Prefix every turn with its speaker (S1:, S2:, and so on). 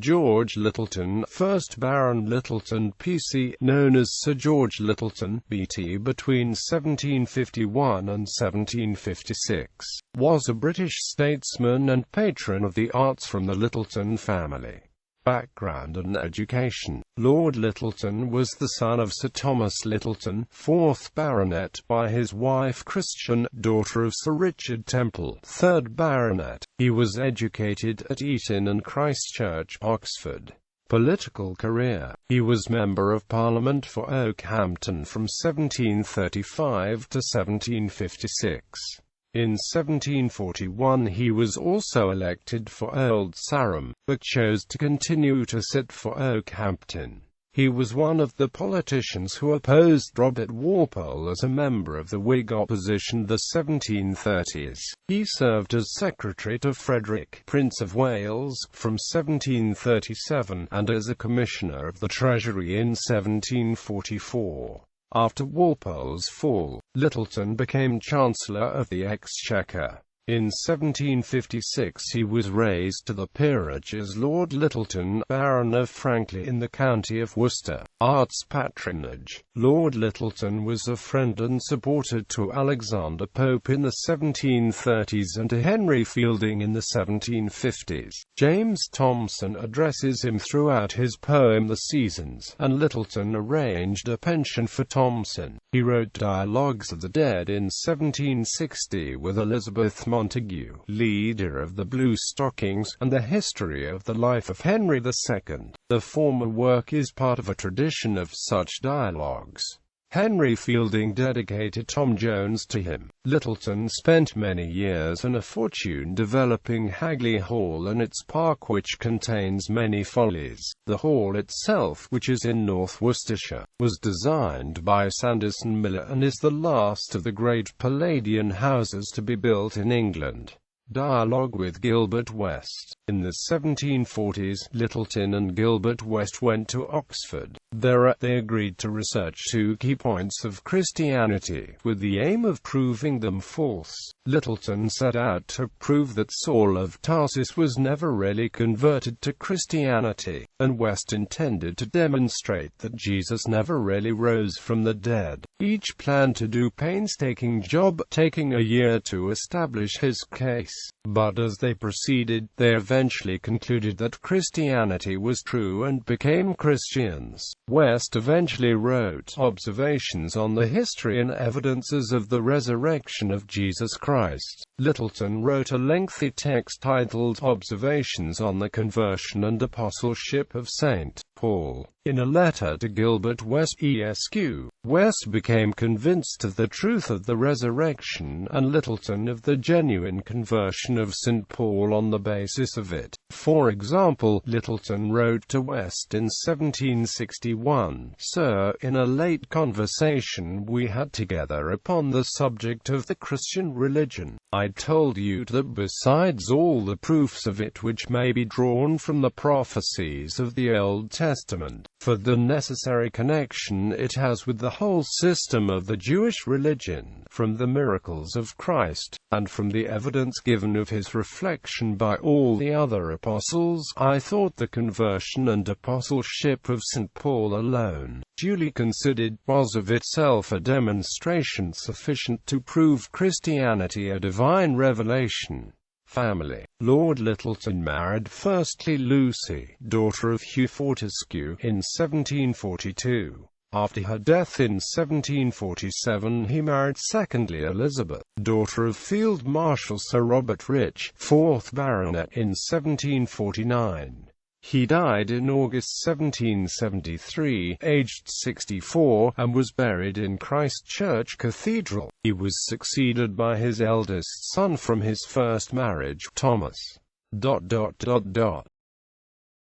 S1: George Lyttelton, 1st Baron Lyttelton PC, known as Sir George Lyttelton, BT between 1751 and 1756, was a British statesman and patron of the arts from the Lyttelton family. Background and education. Lord Lyttelton was the son of Sir Thomas Lyttelton, 4th Baronet, by his wife Christian, daughter of Sir Richard Temple, 3rd Baronet. He was educated at Eton and Christ Church, Oxford. Political career. He was Member of Parliament for Oakhampton from 1735 to 1756. In 1741 he was also elected for Old Sarum, but chose to continue to sit for Oakhampton. He was one of the politicians who opposed Robert Walpole as a member of the Whig opposition the 1730s. He served as secretary to Frederick, Prince of Wales, from 1737, and as a commissioner of the Treasury in 1744. After Walpole's fall, Lyttelton became Chancellor of the Exchequer. In 1756 he was raised to the peerage as Lord Lyttelton, Baron of Franklin in the county of Worcester. Arts patronage. Lord Lyttelton was a friend and supporter to Alexander Pope in the 1730s and to Henry Fielding in the 1750s. James Thomson addresses him throughout his poem The Seasons, and Lyttelton arranged a pension for Thomson. He wrote Dialogues of the Dead in 1760 with Elizabeth Montagu, leader of the Blue Stockings, and the history of the life of Henry II. The former work is part of a tradition of such dialogues. Henry Fielding dedicated Tom Jones to him. Lyttelton spent many years and a fortune developing Hagley Hall and its park, which contains many follies. The hall itself, which is in North Worcestershire, was designed by Sanderson Miller and is the last of the great Palladian houses to be built in England. Dialogue with Gilbert West. In the 1740s, Lyttelton and Gilbert West went to Oxford. There they agreed to research 2 key points of Christianity, with the aim of proving them false. Lyttelton set out to prove that Saul of Tarsus was never really converted to Christianity, and West intended to demonstrate that Jesus never really rose from the dead. Each planned to do painstaking job, taking a year to establish his case. But as they proceeded, they eventually concluded that Christianity was true and became Christians. West eventually wrote Observations on the History and Evidences of the Resurrection of Jesus Christ. Lyttelton wrote a lengthy text titled Observations on the Conversion and Apostleship of St. Paul. In a letter to Gilbert West Esq, West became convinced of the truth of the resurrection, and Lyttelton of the genuine conversion of St. Paul on the basis of it. For example, Lyttelton wrote to West in 1761, "Sir, in a late conversation we had together upon the subject of the Christian religion, I told you that besides all the proofs of it which may be drawn from the prophecies of the Old Testament, for the necessary connection it has with the whole system of the Jewish religion, from the miracles of Christ, and from the evidence given of his reflection by all the other apostles, I thought the conversion and apostleship of St. Paul alone, duly considered, was of itself a demonstration sufficient to prove Christianity a divine revelation." Family. Lord Lyttelton married firstly Lucy, daughter of Hugh Fortescue, in 1742. After her death in 1747 he married secondly Elizabeth, daughter of Field Marshal Sir Robert Rich, 4th Baronet, in 1749. He died in August 1773, aged 64, and was buried in Christ Church Cathedral. He was succeeded by his eldest son from his first marriage, Thomas.